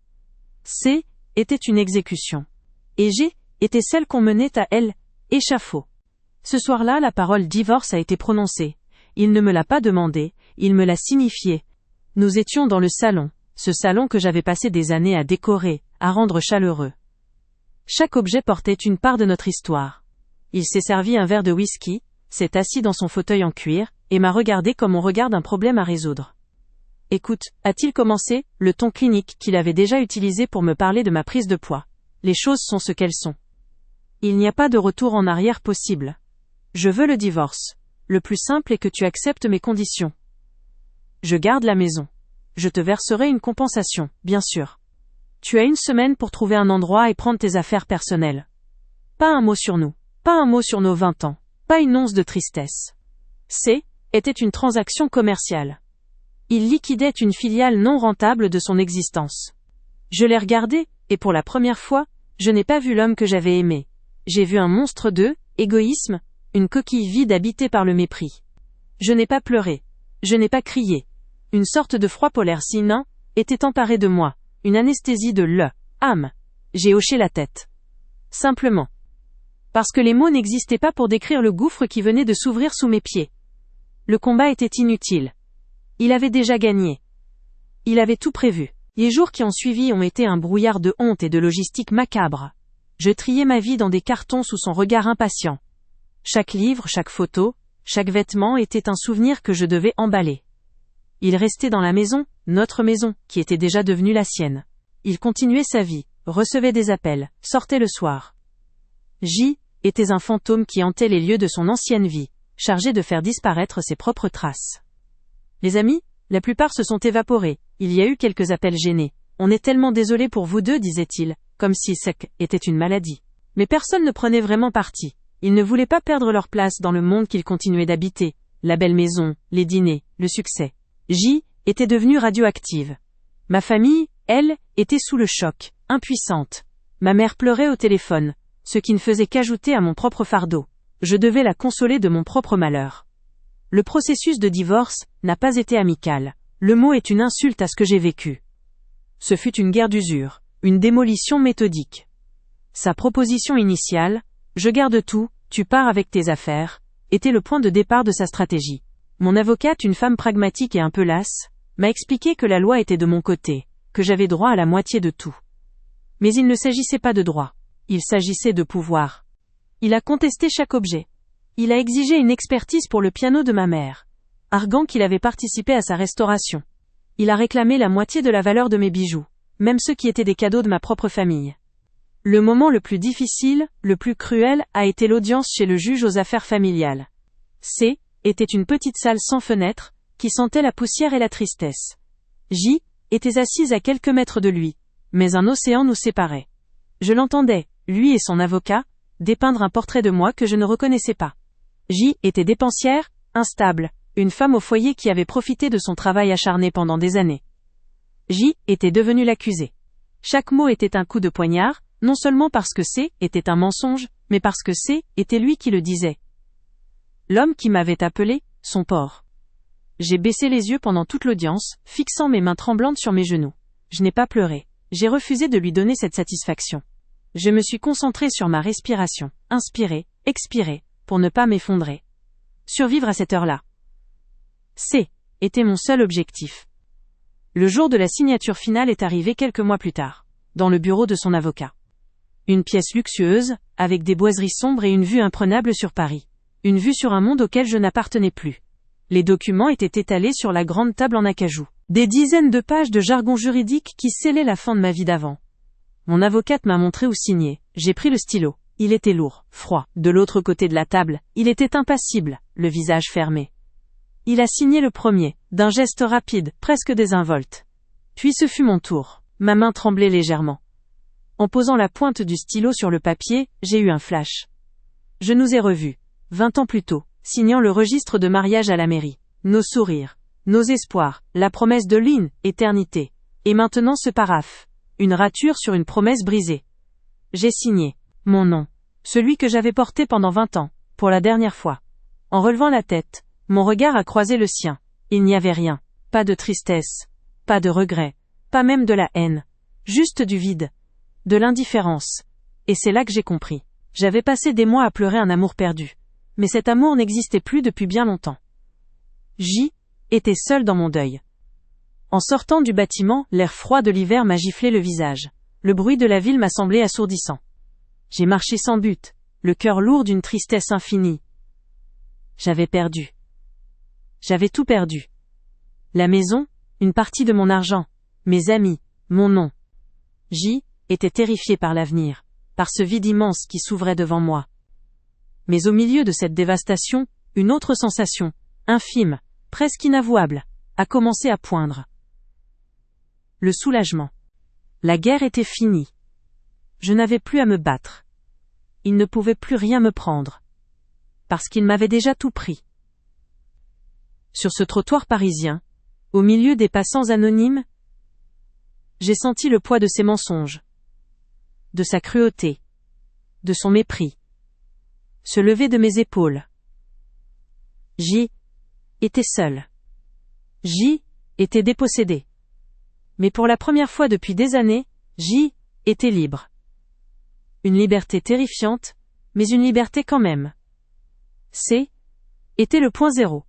C était une exécution. Et G était celle qu'on menait à L, échafaud. Ce soir-là, la parole divorce a été prononcée. Il ne me l'a pas demandé, il me l'a signifié. Nous étions dans le salon, ce salon que j'avais passé des années à décorer, à rendre chaleureux. Chaque objet portait une part de notre histoire. Il s'est servi un verre de whisky, s'est assis dans son fauteuil en cuir, et m'a regardé comme on regarde un problème à résoudre. Écoute, a-t-il commencé, le ton clinique qu'il avait déjà utilisé pour me parler de ma prise de poids. Les choses sont ce qu'elles sont. Il n'y a pas de retour en arrière possible. Je veux le divorce. Le plus simple est que tu acceptes mes conditions. Je garde la maison. Je te verserai une compensation, bien sûr. Tu as 1 semaine pour trouver un endroit et prendre tes affaires personnelles. Pas un mot sur nous. Pas un mot sur nos 20 ans. Pas une once de tristesse. Était une transaction commerciale. Il liquidait une filiale non rentable de son existence. Je l'ai regardé, et pour la première fois, je n'ai pas vu l'homme que j'avais aimé. J'ai vu un monstre de égoïsme, une coquille vide habitée par le mépris. Je n'ai pas pleuré. Je n'ai pas crié. Une sorte de froid polaire si nain était emparé de moi, une anesthésie de l'âme. J'ai hoché la tête. Simplement. Parce que les mots n'existaient pas pour décrire le gouffre qui venait de s'ouvrir sous mes pieds. Le combat était inutile. Il avait déjà gagné. Il avait tout prévu. Les jours qui ont suivi ont été un brouillard de honte et de logistique macabre. Je triais ma vie dans des cartons sous son regard impatient. Chaque livre, chaque photo, chaque vêtement était un souvenir que je devais emballer. Il restait dans la maison, notre maison, qui était déjà devenue la sienne. Il continuait sa vie, recevait des appels, sortait le soir. J était un fantôme qui hantait les lieux de son ancienne vie, chargé de faire disparaître ses propres traces. Les amis, la plupart se sont évaporés, il y a eu quelques appels gênés. On est tellement désolé pour vous deux, disait-il, comme si sec était une maladie. Mais personne ne prenait vraiment parti. Ils ne voulaient pas perdre leur place dans le monde qu'ils continuaient d'habiter. La belle maison, les dîners, le succès. J était devenue radioactive. Ma famille, elle, était sous le choc, impuissante. Ma mère pleurait au téléphone, ce qui ne faisait qu'ajouter à mon propre fardeau. Je devais la consoler de mon propre malheur. Le processus de divorce n'a pas été amical. Le mot est une insulte à ce que j'ai vécu. Ce fut une guerre d'usure, une démolition méthodique. Sa proposition initiale, je garde tout, tu pars avec tes affaires, était le point de départ de sa stratégie. Mon avocate, une femme pragmatique et un peu lasse, m'a expliqué que la loi était de mon côté, que j'avais droit à la moitié de tout. Mais il ne s'agissait pas de droit. Il s'agissait de pouvoir. Il a contesté chaque objet. Il a exigé une expertise pour le piano de ma mère, arguant qu'il avait participé à sa restauration. Il a réclamé la moitié de la valeur de mes bijoux, même ceux qui étaient des cadeaux de ma propre famille. Le moment le plus difficile, le plus cruel, a été l'audience chez le juge aux affaires familiales. C était une petite salle sans fenêtre, qui sentait la poussière et la tristesse. J était assise à quelques mètres de lui, mais un océan nous séparait. Je l'entendais, lui et son avocat, dépeindre un portrait de moi que je ne reconnaissais pas. J était dépensière, instable, une femme au foyer qui avait profité de son travail acharné pendant des années. J était devenu l'accusé. Chaque mot était un coup de poignard, non seulement parce que C était un mensonge, mais parce que C était lui qui le disait. L'homme qui m'avait appelé, son porc. J'ai baissé les yeux pendant toute l'audience, fixant mes mains tremblantes sur mes genoux. Je n'ai pas pleuré. J'ai refusé de lui donner cette satisfaction. Je me suis concentré sur ma respiration, inspirer, expirer, pour ne pas m'effondrer. Survivre à cette heure-là. C était mon seul objectif. Le jour de la signature finale est arrivé quelques mois plus tard, dans le bureau de son avocat. Une pièce luxueuse, avec des boiseries sombres et une vue imprenable sur Paris. Une vue sur un monde auquel je n'appartenais plus. Les documents étaient étalés sur la grande table en acajou. Des dizaines de pages de jargon juridique qui scellaient la fin de ma vie d'avant. Mon avocate m'a montré où signer. J'ai pris le stylo. Il était lourd, froid. De l'autre côté de la table, il était impassible, le visage fermé. Il a signé le premier, d'un geste rapide, presque désinvolte. Puis ce fut mon tour. Ma main tremblait légèrement. En posant la pointe du stylo sur le papier, j'ai eu un flash. Je nous ai revus, 20 ans plus tôt, signant le registre de mariage à la mairie. Nos sourires, nos espoirs, la promesse de l'éternité. Et maintenant ce paraphe. Une rature sur une promesse brisée. J'ai signé. Mon nom. Celui que j'avais porté pendant 20 ans, pour la dernière fois. En relevant la tête, mon regard a croisé le sien. Il n'y avait rien. Pas de tristesse. Pas de regret. Pas même de la haine. Juste du vide. De l'indifférence. Et c'est là que j'ai compris. J'avais passé des mois à pleurer un amour perdu. Mais cet amour n'existait plus depuis bien longtemps. J était seul dans mon deuil. En sortant du bâtiment, l'air froid de l'hiver m'a giflé le visage. Le bruit de la ville m'a semblé assourdissant. J'ai marché sans but, le cœur lourd d'une tristesse infinie. J'avais perdu. J'avais tout perdu. La maison, une partie de mon argent, mes amis, mon nom. J était terrifié par l'avenir, par ce vide immense qui s'ouvrait devant moi. Mais au milieu de cette dévastation, une autre sensation, infime, presque inavouable, a commencé à poindre. Le soulagement. La guerre était finie. Je n'avais plus à me battre. Il ne pouvait plus rien me prendre. Parce qu'il m'avait déjà tout pris. Sur ce trottoir parisien, au milieu des passants anonymes, j'ai senti le poids de ses mensonges, de sa cruauté, de son mépris, se lever de mes épaules. J était seul. J était dépossédé. Mais pour la première fois depuis des années, J était libre. Une liberté terrifiante, mais une liberté quand même. C était le point zéro.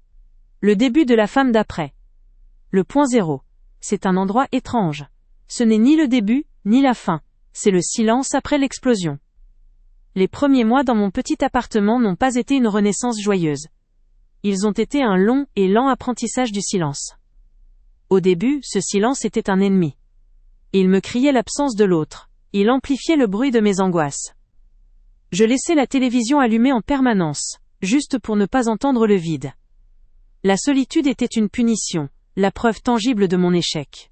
Le début de la femme d'après. Le point zéro. C'est un endroit étrange. Ce n'est ni le début, ni la fin. C'est le silence après l'explosion. Les premiers mois dans mon petit appartement n'ont pas été une renaissance joyeuse. Ils ont été un long et lent apprentissage du silence. Au début, ce silence était un ennemi. Il me criait l'absence de l'autre. Il amplifiait le bruit de mes angoisses. Je laissais la télévision allumée en permanence, juste pour ne pas entendre le vide. La solitude était une punition, la preuve tangible de mon échec.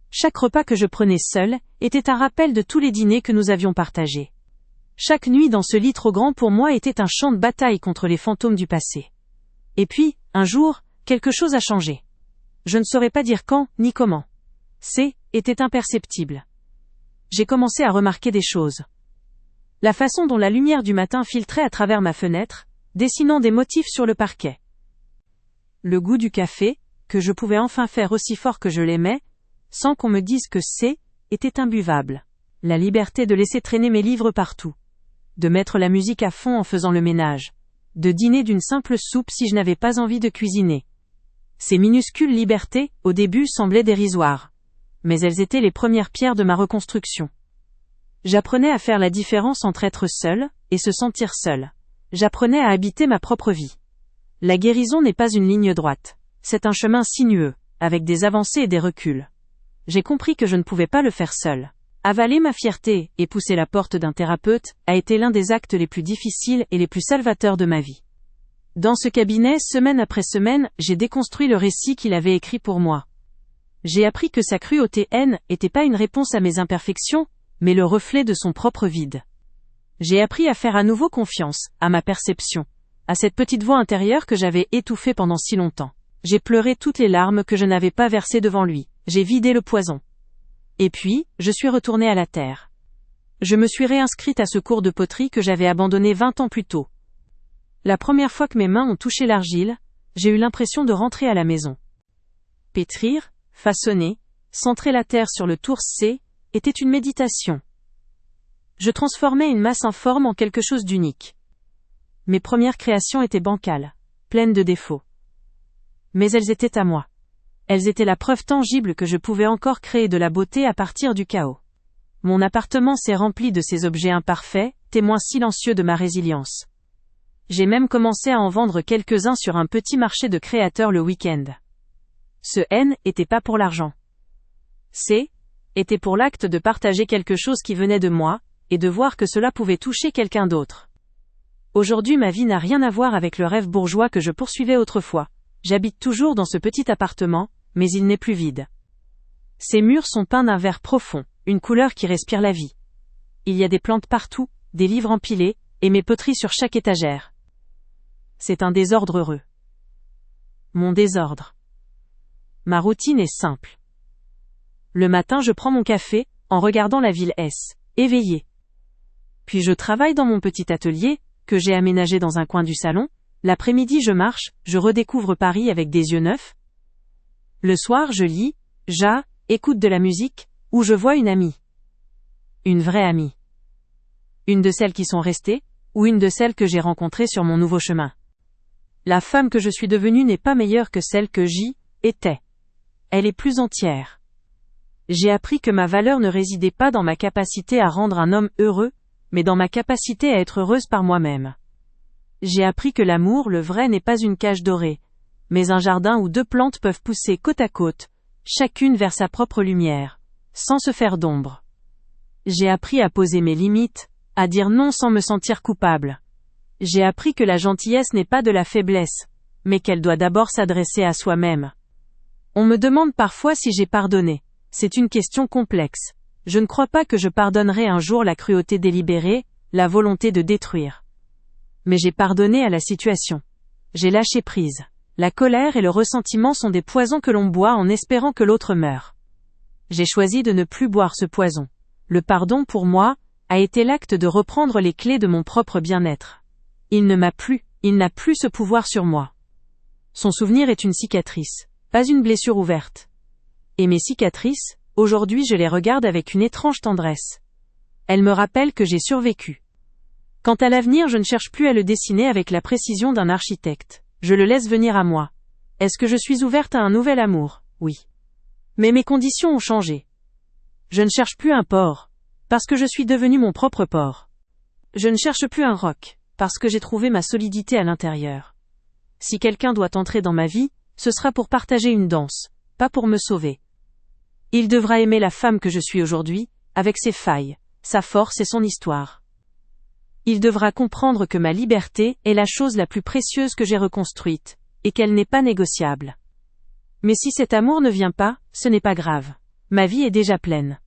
Chaque repas que je prenais seul était un rappel de tous les dîners que nous avions partagés. Chaque nuit dans ce lit trop grand pour moi était un champ de bataille contre les fantômes du passé. Et puis, un jour, quelque chose a changé. Je ne saurais pas dire quand, ni comment. C était imperceptible. J'ai commencé à remarquer des choses. La façon dont la lumière du matin filtrait à travers ma fenêtre, dessinant des motifs sur le parquet. Le goût du café, que je pouvais enfin faire aussi fort que je l'aimais, sans qu'on me dise que C était imbuvable. La liberté de laisser traîner mes livres partout. De mettre la musique à fond en faisant le ménage. De dîner d'une simple soupe si je n'avais pas envie de cuisiner. Ces minuscules libertés, au début, semblaient dérisoires. Mais elles étaient les premières pierres de ma reconstruction. J'apprenais à faire la différence entre être seul et se sentir seul. J'apprenais à habiter ma propre vie. La guérison n'est pas une ligne droite. C'est un chemin sinueux, avec des avancées et des reculs. J'ai compris que je ne pouvais pas le faire seul. Avaler ma fierté et pousser la porte d'un thérapeute a été l'un des actes les plus difficiles et les plus salvateurs de ma vie. Dans ce cabinet, semaine après semaine, j'ai déconstruit le récit qu'il avait écrit pour moi. J'ai appris que sa cruauté haine n'était pas une réponse à mes imperfections, mais le reflet de son propre vide. J'ai appris à faire à nouveau confiance, à ma perception, à cette petite voix intérieure que j'avais étouffée pendant si longtemps. J'ai pleuré toutes les larmes que je n'avais pas versées devant lui. J'ai vidé le poison. Et puis, je suis retournée à la terre. Je me suis réinscrite à ce cours de poterie que j'avais abandonné 20 ans plus tôt. La première fois que mes mains ont touché l'argile, j'ai eu l'impression de rentrer à la maison. Pétrir, façonner, centrer la terre sur le tourse était une méditation. Je transformais une masse informe en quelque chose d'unique. Mes premières créations étaient bancales, pleines de défauts. Mais elles étaient à moi. Elles étaient la preuve tangible que je pouvais encore créer de la beauté à partir du chaos. Mon appartement s'est rempli de ces objets imparfaits, témoins silencieux de ma résilience. J'ai même commencé à en vendre quelques-uns sur un petit marché de créateurs le week-end. Ce N était pas pour l'argent. C était pour l'acte de partager quelque chose qui venait de moi, et de voir que cela pouvait toucher quelqu'un d'autre. Aujourd'hui, ma vie n'a rien à voir avec le rêve bourgeois que je poursuivais autrefois. J'habite toujours dans ce petit appartement, mais il n'est plus vide. Ses murs sont peints d'un vert profond, une couleur qui respire la vie. Il y a des plantes partout, des livres empilés, et mes poteries sur chaque étagère. C'est un désordre heureux. Mon désordre. Ma routine est simple. Le matin, je prends mon café, en regardant la ville éveillée. Puis je travaille dans mon petit atelier, que j'ai aménagé dans un coin du salon. L'après-midi, je marche, je redécouvre Paris avec des yeux neufs. Le soir, je lis, écoute de la musique, ou je vois une amie. Une vraie amie. Une de celles qui sont restées, ou une de celles que j'ai rencontrées sur mon nouveau chemin. La femme que je suis devenue n'est pas meilleure que celle que j'étais. Elle est plus entière. J'ai appris que ma valeur ne résidait pas dans ma capacité à rendre un homme heureux, mais dans ma capacité à être heureuse par moi-même. J'ai appris que l'amour, le vrai, n'est pas une cage dorée, mais un jardin où deux plantes peuvent pousser côte à côte, chacune vers sa propre lumière, sans se faire d'ombre. J'ai appris à poser mes limites, à dire non sans me sentir coupable. J'ai appris que la gentillesse n'est pas de la faiblesse, mais qu'elle doit d'abord s'adresser à soi-même. On me demande parfois si j'ai pardonné. C'est une question complexe. Je ne crois pas que je pardonnerai un jour la cruauté délibérée, la volonté de détruire. Mais j'ai pardonné à la situation. J'ai lâché prise. La colère et le ressentiment sont des poisons que l'on boit en espérant que l'autre meure. J'ai choisi de ne plus boire ce poison. Le pardon, pour moi, a été l'acte de reprendre les clés de mon propre bien-être. Il n'a plus ce pouvoir sur moi. Son souvenir est une cicatrice, pas une blessure ouverte. Et mes cicatrices, aujourd'hui je les regarde avec une étrange tendresse. Elles me rappellent que j'ai survécu. Quant à l'avenir, je ne cherche plus à le dessiner avec la précision d'un architecte. Je le laisse venir à moi. Est-ce que je suis ouverte à un nouvel amour? Oui. Mais mes conditions ont changé. Je ne cherche plus un port, parce que je suis devenu mon propre port. Je ne cherche plus un roc, parce que j'ai trouvé ma solidité à l'intérieur. Si quelqu'un doit entrer dans ma vie, ce sera pour partager une danse, pas pour me sauver. Il devra aimer la femme que je suis aujourd'hui, avec ses failles, sa force et son histoire. Il devra comprendre que ma liberté est la chose la plus précieuse que j'ai reconstruite, et qu'elle n'est pas négociable. Mais si cet amour ne vient pas, ce n'est pas grave. Ma vie est déjà pleine.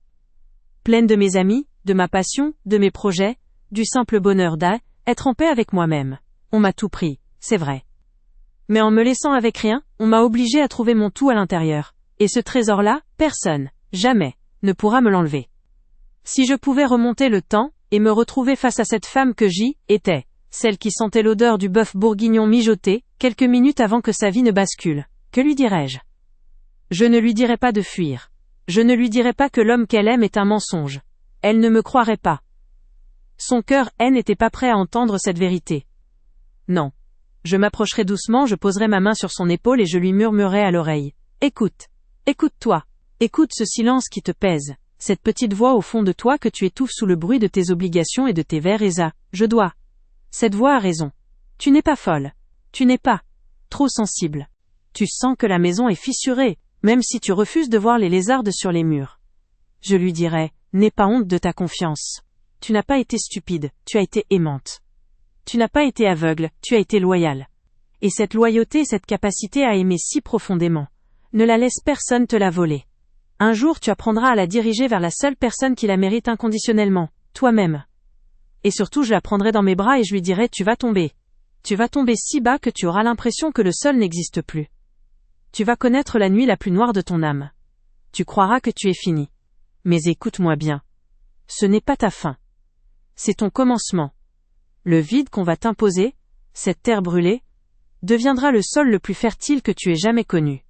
Pleine de mes amis, de ma passion, de mes projets, du simple bonheur d'être en paix avec moi-même. On m'a tout pris, c'est vrai. Mais en me laissant avec rien, on m'a obligé à trouver mon tout à l'intérieur. Et ce trésor-là, personne, jamais, ne pourra me l'enlever. Si je pouvais remonter le temps, et me retrouver face à cette femme que j'étais, celle qui sentait l'odeur du bœuf bourguignon mijoté, quelques minutes avant que sa vie ne bascule, que lui dirais-je? Je ne lui dirais pas de fuir. Je ne lui dirais pas que l'homme qu'elle aime est un mensonge. Elle ne me croirait pas. Son cœur n'était pas prêt à entendre cette vérité. Non. Je m'approcherai doucement, je poserai ma main sur son épaule et je lui murmurerai à l'oreille. Écoute. Écoute-toi. Écoute ce silence qui te pèse. Cette petite voix au fond de toi que tu étouffes sous le bruit de tes obligations et de tes vers et je dois. Cette voix a raison. Tu n'es pas folle. Tu n'es pas trop sensible. Tu sens que la maison est fissurée, même si tu refuses de voir les lézardes sur les murs. Je lui dirais, n'aie pas honte de ta confiance. Tu n'as pas été stupide, tu as été aimante. Tu n'as pas été aveugle, tu as été loyale. Et cette loyauté, cette capacité à aimer si profondément, ne la laisse personne te la voler. Un jour tu apprendras à la diriger vers la seule personne qui la mérite inconditionnellement, toi-même. Et surtout je la prendrai dans mes bras et je lui dirai tu vas tomber. Tu vas tomber si bas que tu auras l'impression que le sol n'existe plus. Tu vas connaître la nuit la plus noire de ton âme. Tu croiras que tu es fini. Mais écoute-moi bien. Ce n'est pas ta fin. C'est ton commencement. Le vide qu'on va t'imposer, cette terre brûlée, deviendra le sol le plus fertile que tu aies jamais connu.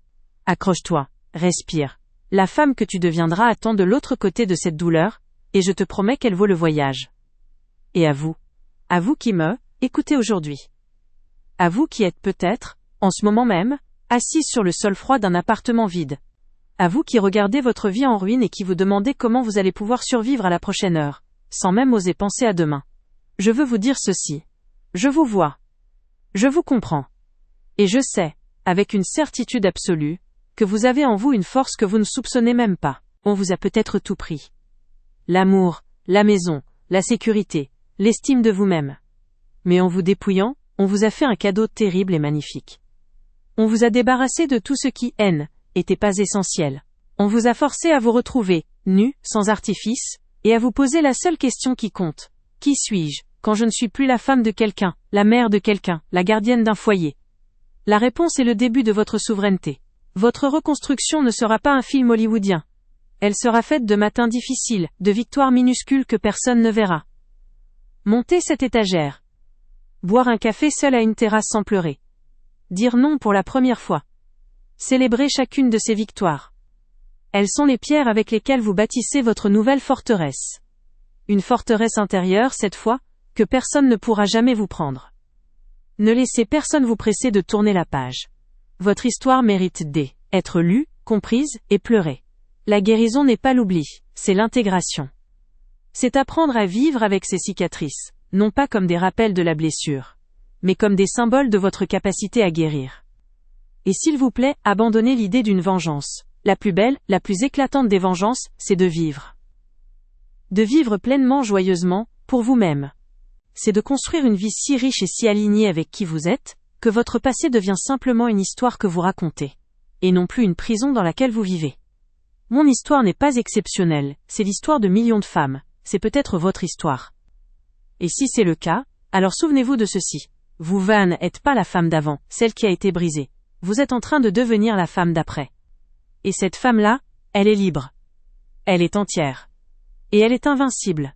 Accroche-toi, respire. La femme que tu deviendras attend de l'autre côté de cette douleur, et je te promets qu'elle vaut le voyage. Et à vous qui me écoutez aujourd'hui. À vous qui êtes peut-être, en ce moment même, assise sur le sol froid d'un appartement vide. À vous qui regardez votre vie en ruine et qui vous demandez comment vous allez pouvoir survivre à la prochaine heure, sans même oser penser à demain. Je veux vous dire ceci. Je vous vois. Je vous comprends. Et je sais, avec une certitude absolue, que vous avez en vous une force que vous ne soupçonnez même pas. On vous a peut-être tout pris. L'amour, la maison, la sécurité, l'estime de vous-même. Mais en vous dépouillant, on vous a fait un cadeau terrible et magnifique. On vous a débarrassé de tout ce qui, n'était pas essentiel. On vous a forcé à vous retrouver, nus, sans artifice, et à vous poser la seule question qui compte. Qui suis-je, quand je ne suis plus la femme de quelqu'un, la mère de quelqu'un, la gardienne d'un foyer? La réponse est le début de votre souveraineté. Votre reconstruction ne sera pas un film hollywoodien. Elle sera faite de matins difficiles, de victoires minuscules que personne ne verra. Monter cette étagère. Boire un café seul à une terrasse sans pleurer. Dire non pour la première fois. Célébrer chacune de ces victoires. Elles sont les pierres avec lesquelles vous bâtissez votre nouvelle forteresse. Une forteresse intérieure, cette fois, que personne ne pourra jamais vous prendre. Ne laissez personne vous presser de tourner la page. Votre histoire mérite d'être lue, comprise et pleurée. La guérison n'est pas l'oubli, c'est l'intégration. C'est apprendre à vivre avec ces cicatrices, non pas comme des rappels de la blessure, mais comme des symboles de votre capacité à guérir. Et s'il vous plaît, abandonnez l'idée d'une vengeance. La plus belle, la plus éclatante des vengeances, c'est de vivre. De vivre pleinement, joyeusement, pour vous-même. C'est de construire une vie si riche et si alignée avec qui vous êtes, que votre passé devient simplement une histoire que vous racontez. Et non plus une prison dans laquelle vous vivez. Mon histoire n'est pas exceptionnelle, c'est l'histoire de millions de femmes, c'est peut-être votre histoire. Et si c'est le cas, alors souvenez-vous de ceci. Vous n'êtes pas la femme d'avant, celle qui a été brisée. Vous êtes en train de devenir la femme d'après. Et cette femme-là, elle est libre. Elle est entière. Et elle est invincible.